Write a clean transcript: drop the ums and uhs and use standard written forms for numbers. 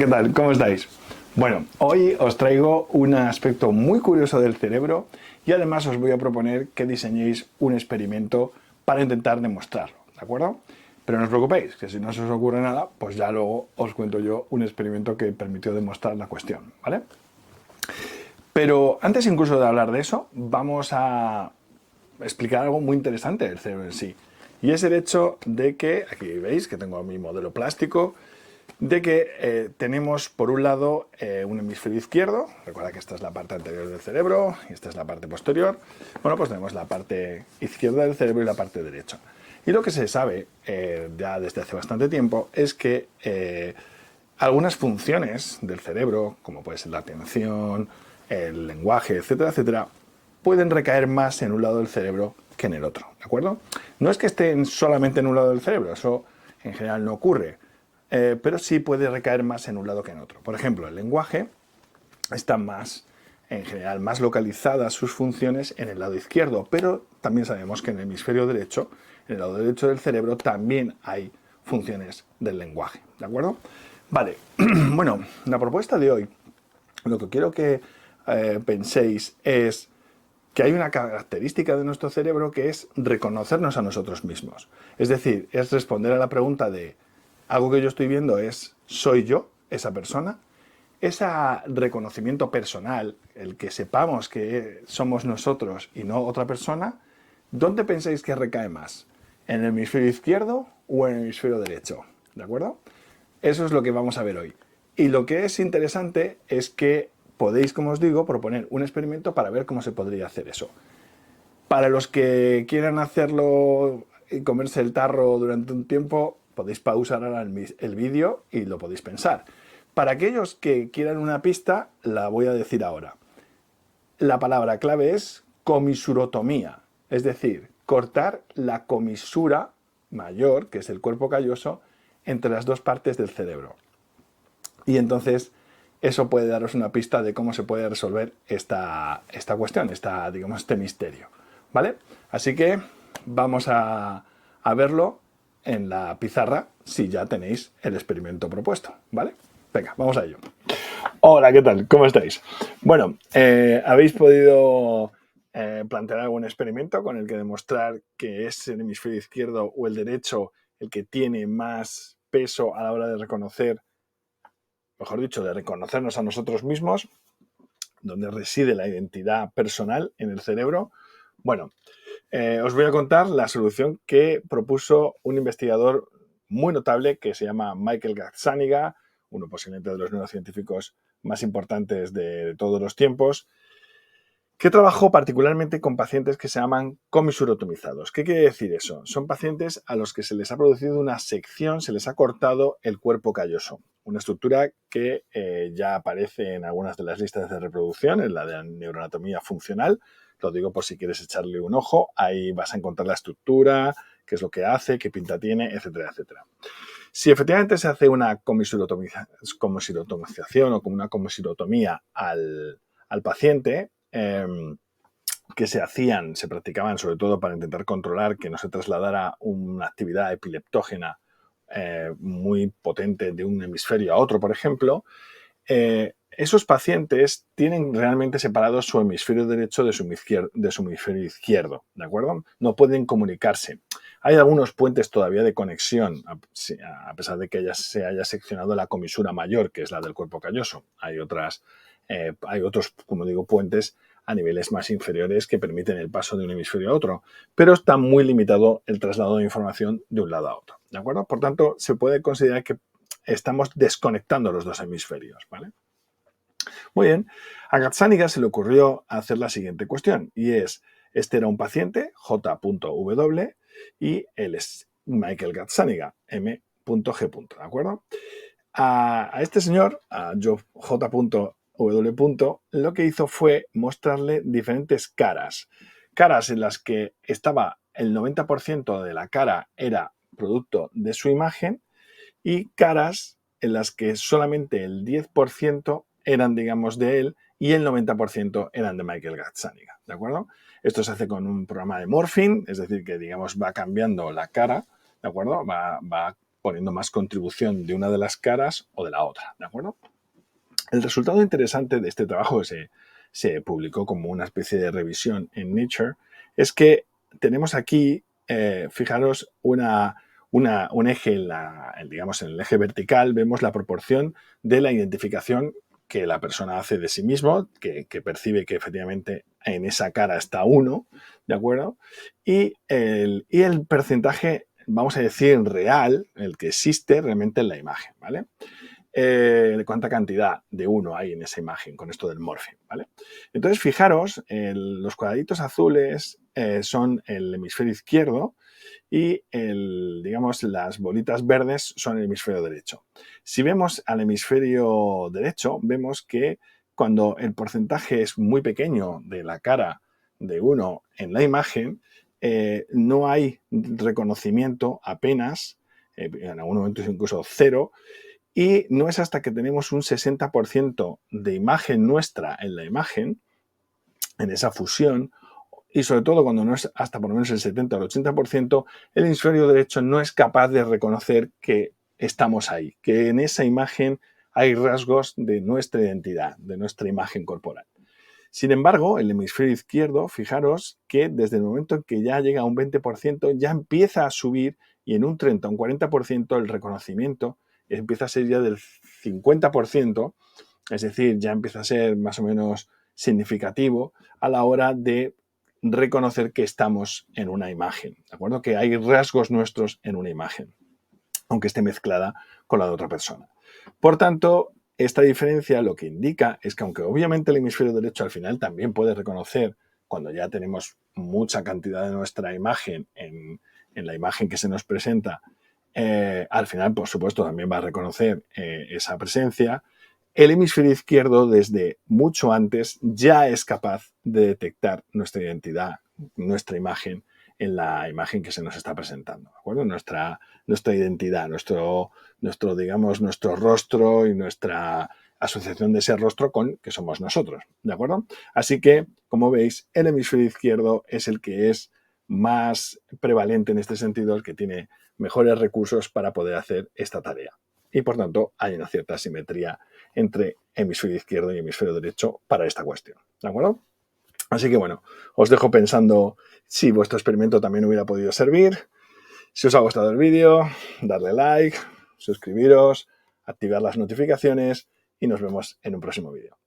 ¿qué tal? ¿Cómo estáis? Bueno, hoy os traigo un aspecto muy curioso del cerebro y además os voy a proponer que diseñéis un experimento para intentar demostrarlo, ¿de acuerdo? Pero no os preocupéis, que si no se os ocurre nada, pues ya luego os cuento yo un experimento que permitió demostrar la cuestión, ¿vale? Pero antes incluso de hablar de eso, vamos a explicar algo muy interesante del cerebro en sí. Y es el hecho de que, aquí veis que tengo mi modelo plástico, de que tenemos por un lado un hemisferio izquierdo, recuerda que esta es la parte anterior del cerebro y esta es la parte posterior. Bueno, pues tenemos la parte izquierda del cerebro y la parte derecha. Y lo que se sabe ya desde hace bastante tiempo es que algunas funciones del cerebro, como puede ser la atención, el lenguaje, etcétera, etcétera, pueden recaer más en un lado del cerebro que en el otro, ¿de acuerdo? No es que estén solamente en un lado del cerebro, eso en general no ocurre, pero sí puede recaer más en un lado que en otro. Por ejemplo, el lenguaje está más, en general, más localizadas sus funciones en el lado izquierdo, pero también sabemos que en el hemisferio derecho, en el lado derecho del cerebro, también hay funciones del lenguaje, ¿de acuerdo? Vale, bueno, la propuesta de hoy, lo que quiero que penséis es que hay una característica de nuestro cerebro que es reconocernos a nosotros mismos. Es decir, es responder a la pregunta de algo que yo estoy viendo es ¿soy yo esa persona? Ese reconocimiento personal, el que sepamos que somos nosotros y no otra persona, ¿dónde pensáis que recae más? ¿En el hemisferio izquierdo o en el hemisferio derecho? ¿De acuerdo? Eso es lo que vamos a ver hoy. Y lo que es interesante es que podéis, como os digo, proponer un experimento para ver cómo se podría hacer eso. Para los que quieran hacerlo y comerse el tarro durante un tiempo, podéis pausar ahora el vídeo y lo podéis pensar. Para aquellos que quieran una pista, la voy a decir ahora. La palabra clave es comisurotomía, es decir, cortar la comisura mayor, que es el cuerpo calloso, entre las dos partes del cerebro. Y entonces eso puede daros una pista de cómo se puede resolver esta cuestión, digamos, este misterio. ¿Vale? Así que vamos a verlo en la pizarra si ya tenéis el experimento propuesto. ¿Vale? Venga, vamos a ello. Hola, ¿qué tal? ¿Cómo estáis? Bueno, ¿habéis podido plantear algún experimento con el que demostrar que es el hemisferio izquierdo o el derecho el que tiene más peso a la hora de reconocer, mejor dicho, de reconocernos a nosotros mismos, donde reside la identidad personal en el cerebro? Bueno, os voy a contar la solución que propuso un investigador muy notable que se llama Michael Gazzaniga, uno posiblemente de los neurocientíficos más importantes de todos los tiempos, que trabajó particularmente con pacientes que se llaman comisurotomizados. ¿Qué quiere decir eso? Son pacientes a los que se les ha producido una sección, se les ha cortado el cuerpo calloso, una estructura que ya aparece en algunas de las listas de reproducción, en la de la neuroanatomía funcional. Lo digo por si quieres echarle un ojo, ahí vas a encontrar la estructura, qué es lo que hace, qué pinta tiene, etcétera, etcétera. Si efectivamente se hace una comisurotomización o como una comisurotomía al paciente, que se practicaban sobre todo para intentar controlar que no se trasladara una actividad epileptógena muy potente de un hemisferio a otro, por ejemplo, esos pacientes tienen realmente separado su hemisferio derecho de su hemisferio izquierdo, ¿de acuerdo? No pueden comunicarse. Hay algunos puentes todavía de conexión, a pesar de que se haya seccionado la comisura mayor, que es la del cuerpo calloso. Hay otros, como digo, puentes a niveles más inferiores que permiten el paso de un hemisferio a otro, pero está muy limitado el traslado de información de un lado a otro, ¿de acuerdo? Por tanto, se puede considerar que estamos desconectando los dos hemisferios, ¿vale? Muy bien, a Gazzaniga se le ocurrió hacer la siguiente cuestión, y es, este era un paciente, J.W, y él es Michael Gazzaniga, M.G, ¿de acuerdo? A este señor, a J.W, lo que hizo fue mostrarle diferentes caras. Caras en las que estaba el 90% de la cara era producto de su imagen y caras en las que solamente el 10% eran, digamos, de él y el 90% eran de Michael Gazzaniga, ¿de acuerdo? Esto se hace con un programa de morphing, es decir, que, digamos, va cambiando la cara, ¿de acuerdo? Va poniendo más contribución de una de las caras o de la otra, ¿de acuerdo? El resultado interesante de este trabajo que se publicó como una especie de revisión en Nature es que tenemos aquí, fijaros, un eje, digamos, en el eje vertical vemos la proporción de la identificación que la persona hace de sí mismo, que percibe que efectivamente en esa cara está uno, ¿de acuerdo? Y el porcentaje, vamos a decir, real, el que existe realmente en la imagen, ¿vale? Cuánta cantidad de uno hay en esa imagen con esto del morphing, ¿vale? Entonces, fijaros, los cuadraditos azules son el hemisferio izquierdo y digamos, las bolitas verdes son el hemisferio derecho. Si vemos al hemisferio derecho, vemos que cuando el porcentaje es muy pequeño de la cara de uno en la imagen, no hay reconocimiento apenas, en algún momento es incluso cero, y no es hasta que tenemos un 60% de imagen nuestra en la imagen, en esa fusión, y sobre todo cuando no es hasta por lo menos el 70 o el 80%, el hemisferio derecho no es capaz de reconocer que estamos ahí, que en esa imagen hay rasgos de nuestra identidad, de nuestra imagen corporal. Sin embargo, el hemisferio izquierdo, fijaros que desde el momento en que ya llega a un 20%, ya empieza a subir y en un 30 o un 40% el reconocimiento empieza a ser ya del 50%, es decir, ya empieza a ser más o menos significativo a la hora de reconocer que estamos en una imagen, ¿de acuerdo? Que hay rasgos nuestros en una imagen, aunque esté mezclada con la de otra persona. Por tanto, esta diferencia lo que indica es que aunque obviamente el hemisferio derecho al final también puede reconocer cuando ya tenemos mucha cantidad de nuestra imagen en la imagen que se nos presenta, al final, por supuesto, también va a reconocer esa presencia. El hemisferio izquierdo, desde mucho antes, ya es capaz de detectar nuestra identidad, nuestra imagen, en la imagen que se nos está presentando, ¿de acuerdo? Nuestra identidad, digamos, nuestro rostro y nuestra asociación de ese rostro con que somos nosotros, ¿de acuerdo? Así que, como veis, el hemisferio izquierdo es el que es más prevalente en este sentido, el que tiene mejores recursos para poder hacer esta tarea. Y, por tanto, hay una cierta simetría entre hemisferio izquierdo y hemisferio derecho para esta cuestión, ¿de acuerdo? Así que, bueno, os dejo pensando si vuestro experimento también hubiera podido servir. Si os ha gustado el vídeo, darle like, suscribiros, activar las notificaciones y nos vemos en un próximo vídeo.